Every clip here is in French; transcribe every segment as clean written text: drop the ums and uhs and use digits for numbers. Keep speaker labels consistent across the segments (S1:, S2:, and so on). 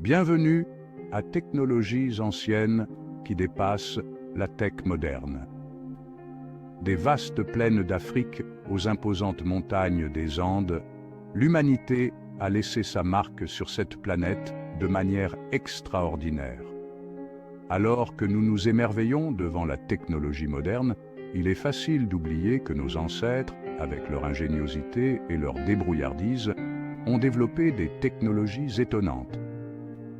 S1: Bienvenue à Technologies anciennes qui dépassent la tech moderne. Des vastes plaines d'Afrique aux imposantes montagnes des Andes, l'humanité a laissé sa marque sur cette planète de manière extraordinaire. Alors que nous nous émerveillons devant la technologie moderne, il est facile d'oublier que nos ancêtres, avec leur ingéniosité et leur débrouillardise, ont développé des technologies étonnantes.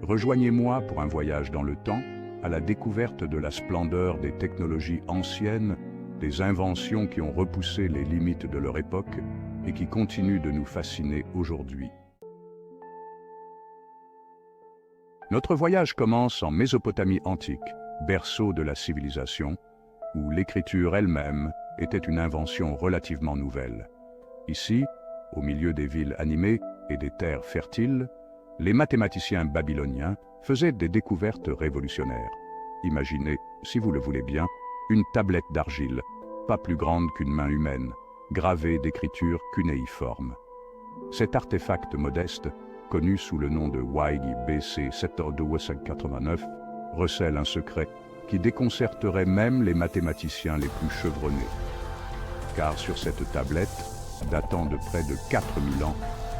S1: Rejoignez-moi pour un voyage dans le temps, à la découverte de la splendeur des technologies anciennes, des inventions qui ont repoussé les limites de leur époque et qui continuent de nous fasciner aujourd'hui. Notre voyage commence en Mésopotamie antique, berceau de la civilisation, où l'écriture elle-même était une invention relativement nouvelle. Ici, au milieu des villes animées et des terres fertiles, les mathématiciens babyloniens faisaient des découvertes révolutionnaires. Imaginez, si vous le voulez bien, une tablette d'argile, pas plus grande qu'une main humaine, gravée d'écritures cunéiformes. Cet artefact modeste, connu sous le nom de Waigi BC 7289, recèle un secret qui déconcerterait même les mathématiciens les plus chevronnés. Car sur cette tablette, datant de près de 4000 ans,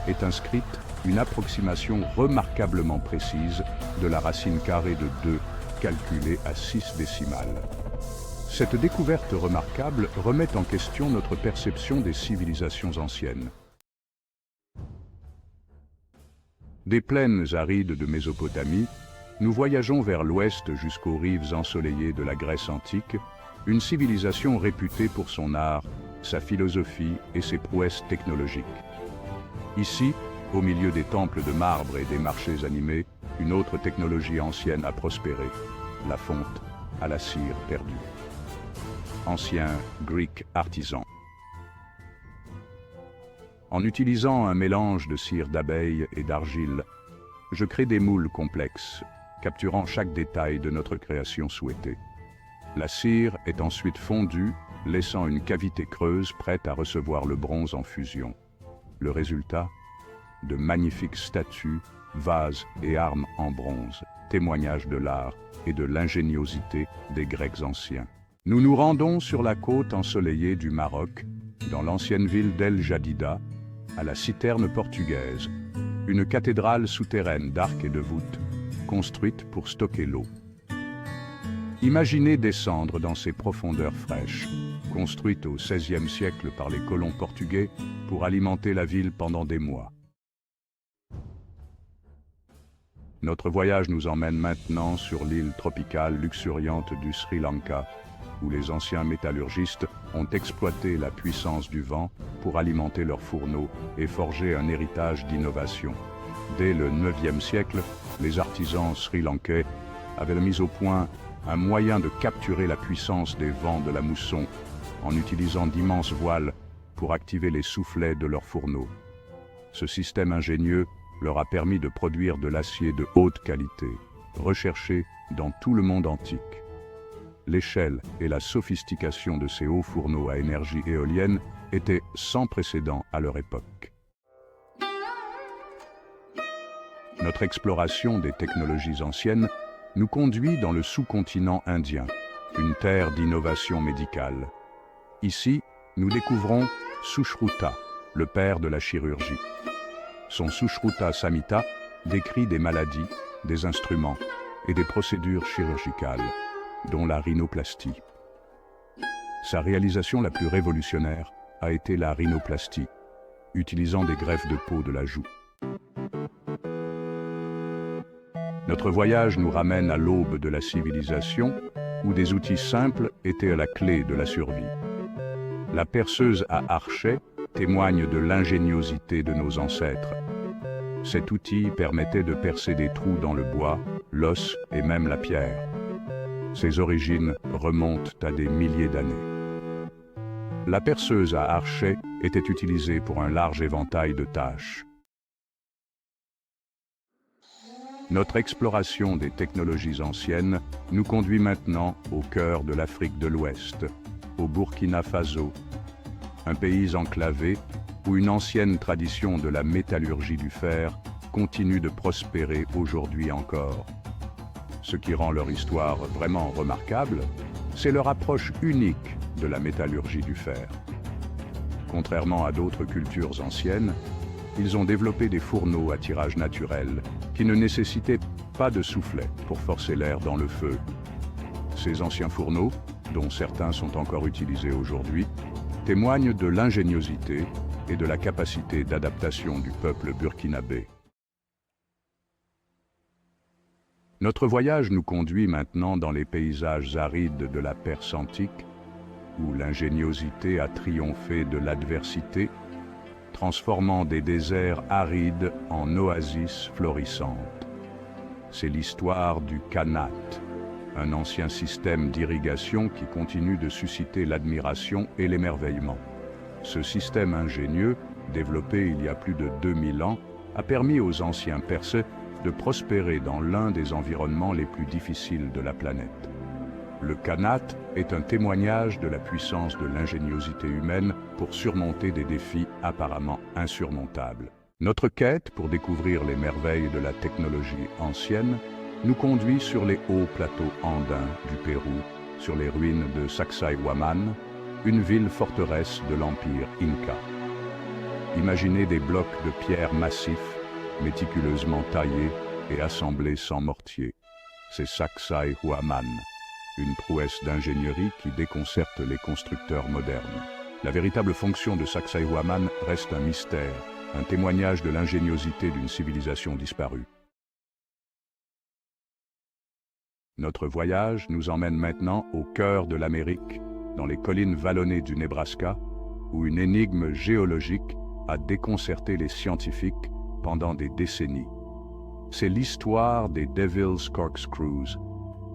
S1: est inscrite une approximation remarquablement précise de la racine carrée de 2, calculée à 6 décimales. Cette découverte remarquable remet en question notre perception des civilisations anciennes. Des plaines arides de Mésopotamie, nous voyageons vers l'ouest jusqu'aux rives ensoleillées de la Grèce antique, une civilisation réputée pour son art, sa philosophie et ses prouesses technologiques. Ici, au milieu des temples de marbre et des marchés animés, une autre technologie ancienne a prospéré, la fonte à la cire perdue. Ancien Greek artisan. En utilisant un mélange de cire d'abeille et d'argile, je crée des moules complexes, capturant chaque détail de notre création souhaitée. La cire est ensuite fondue, laissant une cavité creuse prête à recevoir le bronze en fusion. Le résultat ? De magnifiques statues, vases et armes en bronze, témoignage de l'art et de l'ingéniosité des Grecs anciens. Nous nous rendons sur la côte ensoleillée du Maroc, dans l'ancienne ville d'El Jadida, à la citerne portugaise, une cathédrale souterraine d'arcs et de voûtes, construite pour stocker l'eau. Imaginez descendre dans ces profondeurs fraîches, construites au XVIe siècle par les colons portugais pour alimenter la ville pendant des mois. Notre voyage nous emmène maintenant sur l'île tropicale luxuriante du Sri Lanka, où les anciens métallurgistes ont exploité la puissance du vent pour alimenter leurs fourneaux et forger un héritage d'innovation. Dès le IXe siècle, les artisans sri-lankais avaient mis au point un moyen de capturer la puissance des vents de la mousson en utilisant d'immenses voiles pour activer les soufflets de leurs fourneaux. Ce système ingénieux leur a permis de produire de l'acier de haute qualité, recherché dans tout le monde antique. L'échelle et la sophistication de ces hauts fourneaux à énergie éolienne étaient sans précédent à leur époque. Notre exploration des technologies anciennes nous conduit dans le sous-continent indien, une terre d'innovation médicale. Ici, nous découvrons Sushruta, le père de la chirurgie. Son Sushruta Samhita décrit des maladies, des instruments et des procédures chirurgicales, dont la rhinoplastie. Sa réalisation la plus révolutionnaire a été la rhinoplastie, utilisant des greffes de peau de la joue. Notre voyage nous ramène à l'aube de la civilisation, où des outils simples étaient la clé de la survie. La perceuse à archet témoigne de l'ingéniosité de nos ancêtres. Cet outil permettait de percer des trous dans le bois, l'os et même la pierre. Ses origines remontent à des milliers d'années. La perceuse à archet était utilisée pour un large éventail de tâches. Notre exploration des technologies anciennes nous conduit maintenant au cœur de l'Afrique de l'Ouest, au Burkina Faso, un pays enclavé où une ancienne tradition de la métallurgie du fer continuent de prospérer aujourd'hui encore. Ce qui rend leur histoire vraiment remarquable, c'est leur approche unique de la métallurgie du fer. Contrairement à d'autres cultures anciennes, ils ont développé des fourneaux à tirage naturel qui ne nécessitaient pas de soufflet pour forcer l'air dans le feu. Ces anciens fourneaux, dont certains sont encore utilisés aujourd'hui, témoignent de l'ingéniosité et de la capacité d'adaptation du peuple burkinabé. Notre voyage nous conduit maintenant dans les paysages arides de la Perse antique, où l'ingéniosité a triomphé de l'adversité, transformant des déserts arides en oasis florissantes. C'est l'histoire du Khanat, un ancien système d'irrigation qui continue de susciter l'admiration et l'émerveillement. Ce système ingénieux, développé il y a plus de 2000 ans, a permis aux anciens Perses de prospérer dans l'un des environnements les plus difficiles de la planète. Le Khanat est un témoignage de la puissance de l'ingéniosité humaine pour surmonter des défis apparemment insurmontables. Notre quête pour découvrir les merveilles de la technologie ancienne nous conduit sur les hauts plateaux andins du Pérou, sur les ruines de Sacsayhuaman, une ville forteresse de l'Empire Inca. Imaginez des blocs de pierre massifs, méticuleusement taillés et assemblés sans mortier. C'est Sacsayhuaman, une prouesse d'ingénierie qui déconcerte les constructeurs modernes. La véritable fonction de Sacsayhuaman reste un mystère, un témoignage de l'ingéniosité d'une civilisation disparue. Notre voyage nous emmène maintenant au cœur de l'Amérique, dans les collines vallonnées du Nebraska, où une énigme géologique a déconcerté les scientifiques pendant des décennies. C'est l'histoire des Devil's Corkscrews,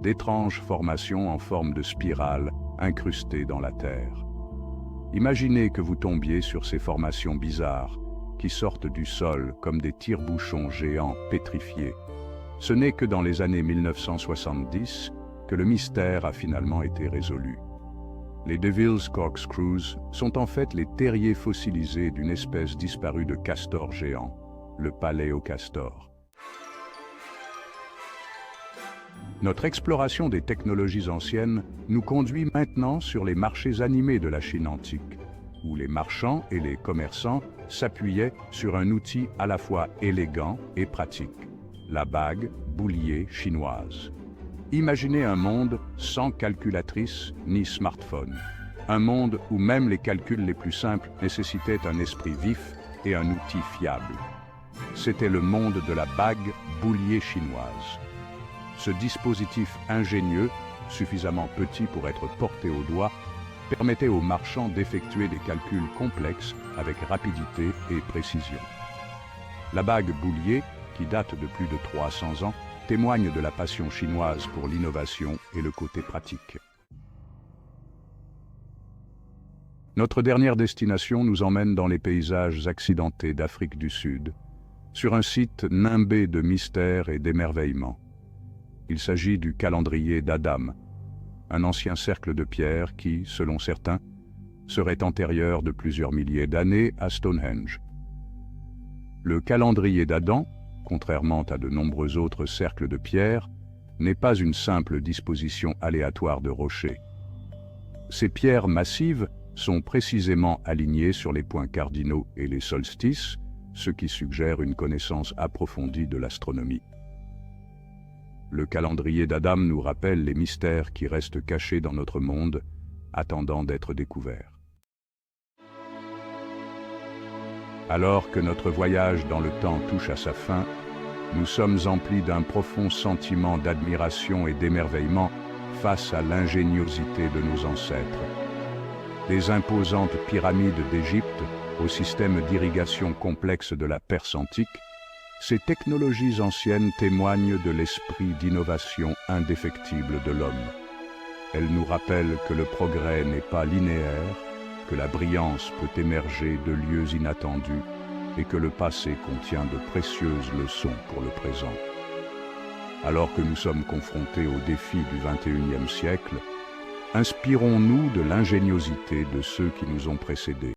S1: d'étranges formations en forme de spirale incrustées dans la terre. Imaginez que vous tombiez sur ces formations bizarres qui sortent du sol comme des tire-bouchons géants pétrifiés. Ce n'est que dans les années 1970 que le mystère a finalement été résolu. Les Devil's Corkscrews sont en fait les terriers fossilisés d'une espèce disparue de castor géant, le paléocastor. Notre exploration des technologies anciennes nous conduit maintenant sur les marchés animés de la Chine antique, où les marchands et les commerçants s'appuyaient sur un outil à la fois élégant et pratique, la bague boulier chinoise. Imaginez un monde sans calculatrice ni smartphone, un monde où même les calculs les plus simples nécessitaient un esprit vif et un outil fiable. C'était le monde de la bague boulier chinoise. Ce dispositif ingénieux, suffisamment petit pour être porté au doigt, permettait aux marchands d'effectuer des calculs complexes avec rapidité et précision. La bague boulier, qui date de plus de 300 ans, témoigne de la passion chinoise pour l'innovation et le côté pratique. Notre dernière destination nous emmène dans les paysages accidentés d'Afrique du Sud, sur un site nimbé de mystères et d'émerveillements. Il s'agit du calendrier d'Adam, un ancien cercle de pierre qui, selon certains, serait antérieur de plusieurs milliers d'années à Stonehenge. Le calendrier d'Adam, contrairement à de nombreux autres cercles de pierre, n'est pas une simple disposition aléatoire de rochers. Ces pierres massives sont précisément alignées sur les points cardinaux et les solstices, ce qui suggère une connaissance approfondie de l'astronomie. Le calendrier d'Adam nous rappelle les mystères qui restent cachés dans notre monde, attendant d'être découverts. Alors que notre voyage dans le temps touche à sa fin, nous sommes emplis d'un profond sentiment d'admiration et d'émerveillement face à l'ingéniosité de nos ancêtres. Des imposantes pyramides d'Égypte au système d'irrigation complexe de la Perse antique, ces technologies anciennes témoignent de l'esprit d'innovation indéfectible de l'homme. Elles nous rappellent que le progrès n'est pas linéaire, que la brillance peut émerger de lieux inattendus et que le passé contient de précieuses leçons pour le présent. Alors que nous sommes confrontés aux défis du XXIe siècle, inspirons-nous de l'ingéniosité de ceux qui nous ont précédés.